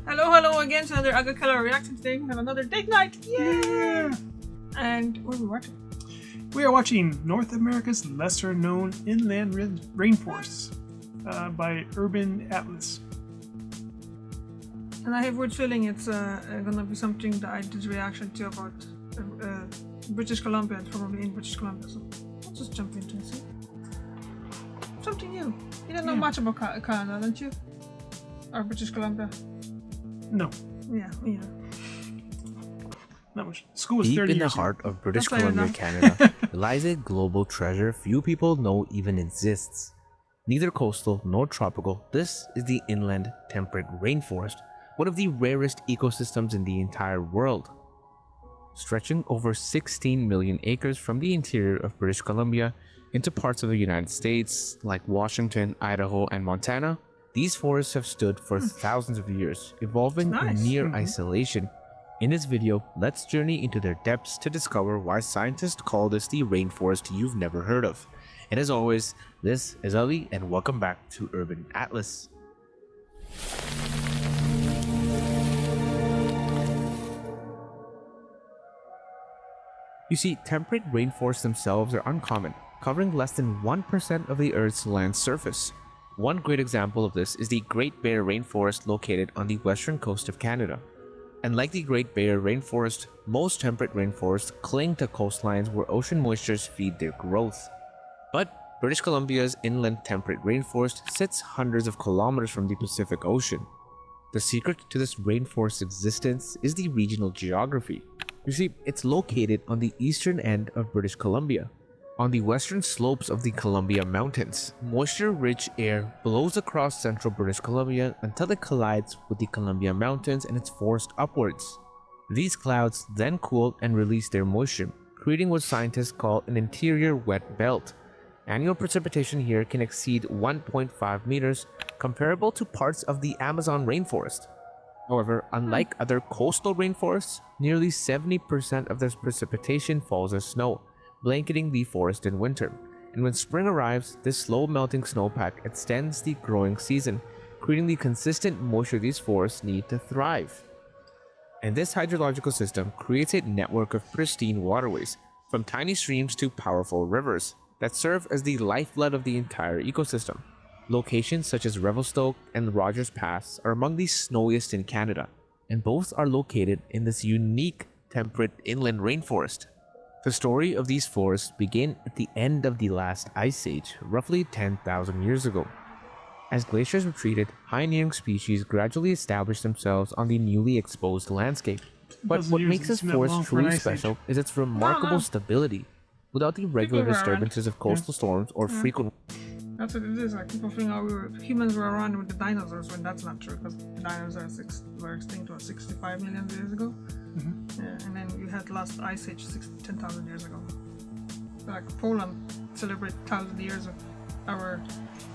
Hello again to another Agakala reaction. Today we have another date night. Yay! And what are we watching? We are watching North America's lesser known inland rainforests by Urban Atlas. And I have a weird feeling it's gonna be something that I did reaction to about British Columbia. It's probably in British Columbia, so let's just jump into it. See? Something new. You don't know much about Canada, don't you? Or British Columbia? No. Yeah, me either. Not much. School was Deep 30 in the years heart of British That's fair Columbia, enough. Canada, lies a global treasure few people know even exists. Neither coastal nor tropical, this is the inland temperate rainforest, one of the rarest ecosystems in the entire world. Stretching over 16 million acres from the interior of British Columbia into parts of the United States like Washington, Idaho, and Montana, these forests have stood for thousands of years, evolving Nice. in near isolation. In this video, let's journey into their depths to discover why scientists call this the rainforest you've never heard of. And as always, this is Ali, and welcome back to Urban Atlas. You see, temperate rainforests themselves are uncommon, covering less than 1% of the Earth's land surface. One great example of this is the Great Bear Rainforest located on the western coast of Canada. And like the Great Bear Rainforest, most temperate rainforests cling to coastlines where ocean moistures feed their growth. But British Columbia's inland temperate rainforest sits hundreds of kilometers from the Pacific Ocean. The secret to this rainforest's existence is the regional geography. You see, it's located on the eastern end of British Columbia. On the western slopes of the Columbia Mountains, moisture-rich air blows across central British Columbia until it collides with the Columbia Mountains and its forced upwards. These clouds then cool and release their moisture, creating what scientists call an interior wet belt. Annual precipitation here can exceed 1.5 meters, comparable to parts of the Amazon rainforest. However, unlike other coastal rainforests, nearly 70% of this precipitation falls as snow, blanketing the forest in winter. And when spring arrives, this slow-melting snowpack extends the growing season, creating the consistent moisture these forests need to thrive. And this hydrological system creates a network of pristine waterways, from tiny streams to powerful rivers, that serve as the lifeblood of the entire ecosystem. Locations such as Revelstoke and Rogers Pass are among the snowiest in Canada, and both are located in this unique temperate inland rainforest. The story of these forests began at the end of the last ice age, roughly 10,000 years ago. As glaciers retreated, pioneering species gradually established themselves on the newly exposed landscape. But what makes this forest truly special is its remarkable stability. Without the regular disturbances of coastal storms or frequent... That's what it is. Like people think humans were around with the dinosaurs, when that's not true, because the dinosaurs were extinct 65 million years ago. Yeah, and then you had last ice age 10,000 years ago. Like Poland celebrated 1,000 years of our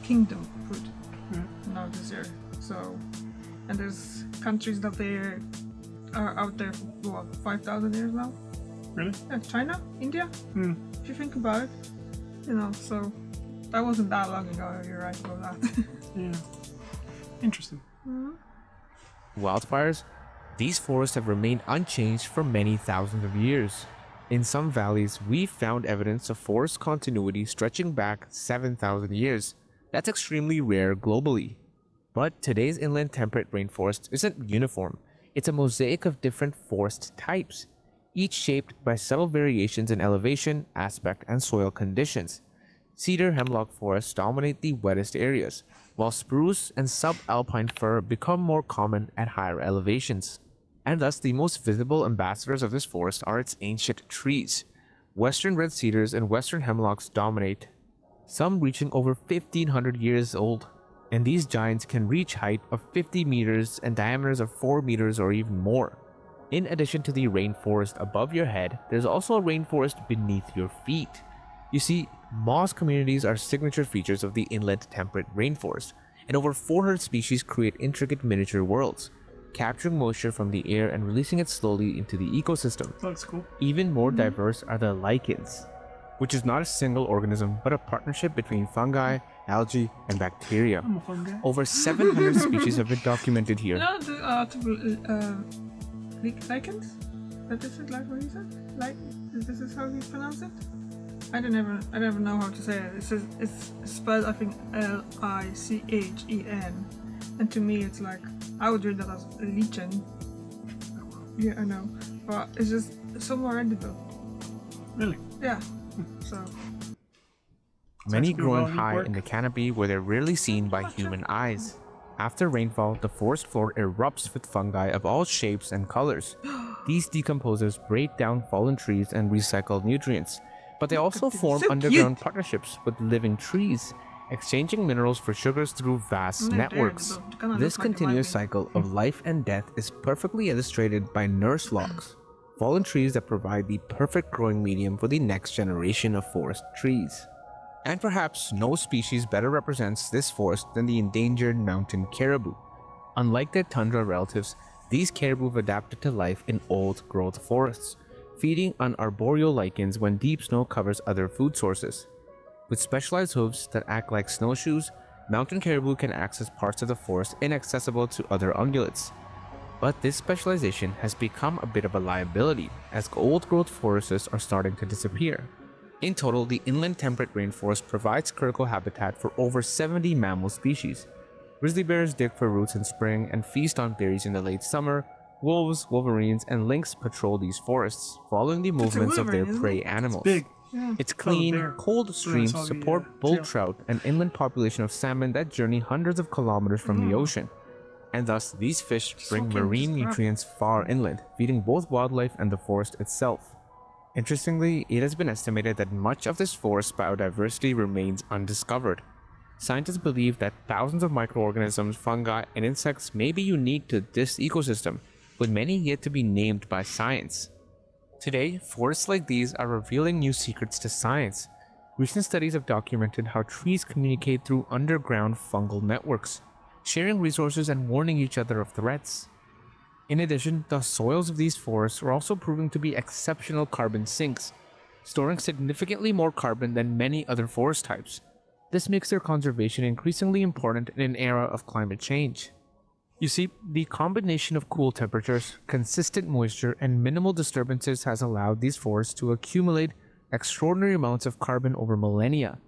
kingdom food now this year. So, and there's countries that they are out there for what, 5,000 years now. Really? Yeah, China, India. If you think about it, you know, so. That wasn't that long ago, you're right about that. Yeah. Interesting. Wildfires? These forests have remained unchanged for many thousands of years. In some valleys, we've found evidence of forest continuity stretching back 7,000 years. That's extremely rare globally. But today's inland temperate rainforest isn't uniform. It's a mosaic of different forest types, each shaped by subtle variations in elevation, aspect, and soil conditions. Cedar hemlock forests dominate the wettest areas, while spruce and subalpine fir become more common at higher elevations. And thus, the most visible ambassadors of this forest are its ancient trees. Western red cedars and western hemlocks dominate, some reaching over 1,500 years old. And these giants can reach height of 50 meters and diameters of 4 meters or even more. In addition to the rainforest above your head, there's also a rainforest beneath your feet. You see, moss communities are signature features of the inland temperate rainforest, and over 400 species create intricate miniature worlds, capturing moisture from the air and releasing it slowly into the ecosystem. That's cool. Even more diverse are the lichens. which is not a single organism but a partnership between fungi, algae, and bacteria. I'm a fun guy. Over 700 species have been documented You here. know the lichens? That is it, like what he said? Like, this is how you pronounce it? I never know how to say it. It's spelled, I think, Lichen. And to me it's like, I would read that as lichen. Yeah, I know. But it's just so more edible. Really? Yeah. So Many good growing volume high work. in the canopy where they're rarely seen by human eyes. After rainfall, the forest floor erupts with fungi of all shapes and colors. These decomposers break down fallen trees and recycle nutrients, but they also form So underground cute. partnerships with living trees, exchanging minerals for sugars through vast they're networks. edible. They kinda This look like a continuous vitamin. cycle of life and death is perfectly illustrated by nurse logs, fallen trees that provide the perfect growing medium for the next generation of forest trees. And perhaps no species better represents this forest than the endangered mountain caribou. Unlike their tundra relatives, these caribou have adapted to life in old-growth forests, feeding on arboreal lichens when deep snow covers other food sources. With specialized hooves that act like snowshoes, mountain caribou can access parts of the forest inaccessible to other ungulates. But this specialization has become a bit of a liability as old-growth forests are starting to disappear. In total, the inland temperate rainforest provides critical habitat for over 70 mammal species. Grizzly bears dig for roots in spring and feast on berries in the late summer. Wolves, wolverines, and lynx patrol these forests, following the movements of their wolverine, isn't prey it? animals. Big. yeah. Its Call it clean, bear. cold streams saw the, support bull tail. trout and inland population of salmon that journey hundreds of kilometers from the ocean. And thus, these fish bring fucking marine describe- nutrients far inland, feeding both wildlife and the forest itself. Interestingly, it has been estimated that much of this forest biodiversity remains undiscovered. Scientists believe that thousands of microorganisms, fungi, and insects may be unique to this ecosystem, with many yet to be named by science. Today, forests like these are revealing new secrets to science. Recent studies have documented how trees communicate through underground fungal networks, sharing resources and warning each other of threats. In addition, the soils of these forests are also proving to be exceptional carbon sinks, storing significantly more carbon than many other forest types. This makes their conservation increasingly important in an era of climate change. You see, the combination of cool temperatures, consistent moisture, and minimal disturbances has allowed these forests to accumulate extraordinary amounts of carbon over millennia,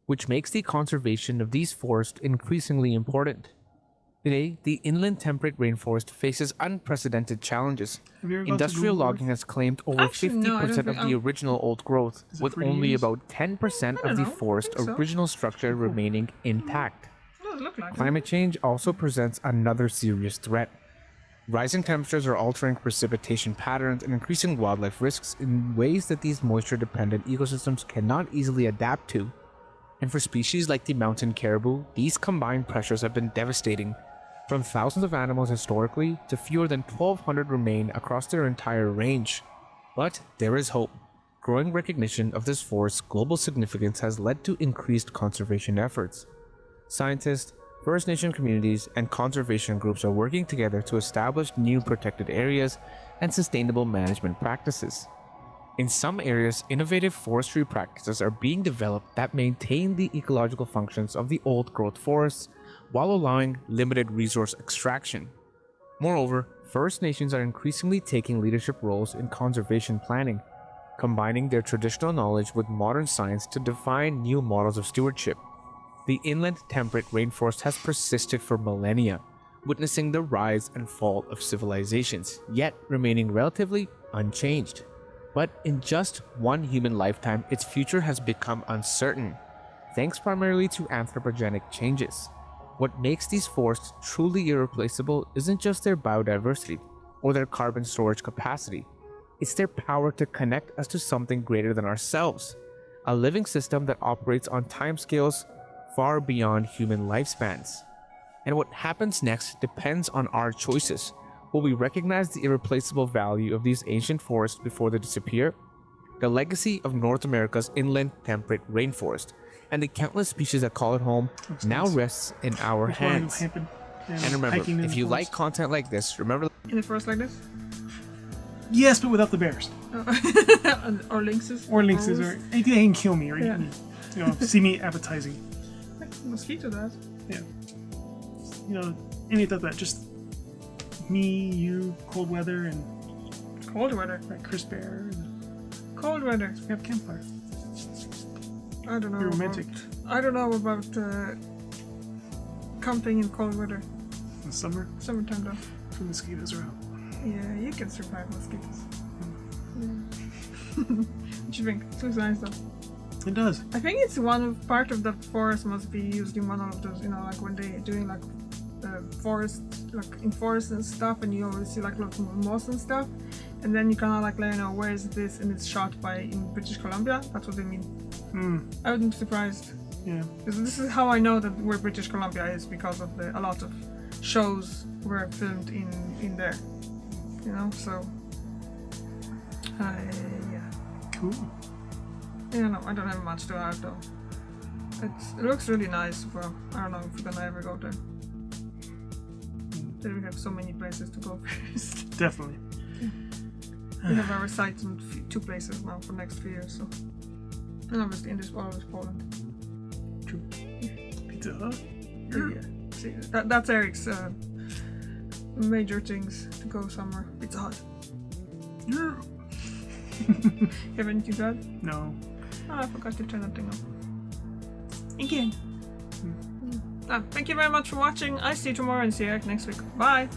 which makes the conservation of these forests increasingly important. Today, the inland temperate rainforest faces unprecedented challenges. Have you ever gone to Industrial Google Earth? logging has claimed over Actually, no, I don't 50% of think the I've- original old growth, Is it with free to only use? about 10% I of the don't know. forest I think so. original structure remaining intact. Doesn't look like Climate change also presents another serious threat. Rising temperatures are altering precipitation patterns and increasing wildlife risks in ways that these moisture-dependent ecosystems cannot easily adapt to. And for species like the mountain caribou, these combined pressures have been devastating. From thousands of animals historically to fewer than 1,200 remain across their entire range. But there is hope. Growing recognition of this forest's global significance has led to increased conservation efforts. Scientists, First Nation communities, and conservation groups are working together to establish new protected areas and sustainable management practices. In some areas, innovative forestry practices are being developed that maintain the ecological functions of the old-growth forests while allowing limited resource extraction. Moreover, First Nations are increasingly taking leadership roles in conservation planning, combining their traditional knowledge with modern science to define new models of stewardship. The inland temperate rainforest has persisted for millennia, witnessing the rise and fall of civilizations, yet remaining relatively unchanged. But in just one human lifetime, its future has become uncertain, thanks primarily to anthropogenic changes. What makes these forests truly irreplaceable isn't just their biodiversity or their carbon storage capacity. It's their power to connect us to something greater than ourselves, a living system that operates on timescales far beyond human lifespans. And what happens next depends on our choices. Will we recognize the irreplaceable value of these ancient forests before they disappear? The legacy of North America's inland temperate rainforest and the countless species that call it home now rests in our hands. And remember, if you like content like this, remember in the forest like this. Yes, but without the bears. Or lynxes. Or lynxes, or anything that can kill me, or Yeah. see me appetizing. Like mosquito does. Yeah. Anything like that. Just me, you, cold weather, and Cold weather. like Chris Bear. And Cold weather. we have campfire. I don't know. You're romantic. I don't know about camping in cold weather. In summer, Summertime though. the mosquitoes are out. Yeah, you can survive mosquitoes. Yeah. What you think? It looks nice though. It does. I think it's part of the forest must be used in one of those, like when they doing like forest, like in forest and stuff, and you always see like lots of moss and stuff, and then you kind of like let you know where is this, and it's shot in British Columbia. That's what they mean. I wouldn't be surprised. Yeah. Because this is how I know that where British Columbia is, because of a lot of shows were filmed in there. So yeah. Cool. Yeah, no, I don't have much to add though. It looks really nice. Well, I don't know if we're gonna ever go there. Then we have so many places to go first. Definitely. We have our sights in 2 places now for next few years. So, and obviously in this all of Poland. True. Pizza Hut. Yeah. See, that's Eric's major things to go somewhere. Pizza Hut. Yeah. You have anything to add? No. Oh, I forgot to turn that thing off. Again. Thank you very much for watching. I see you tomorrow and see you next week. Bye!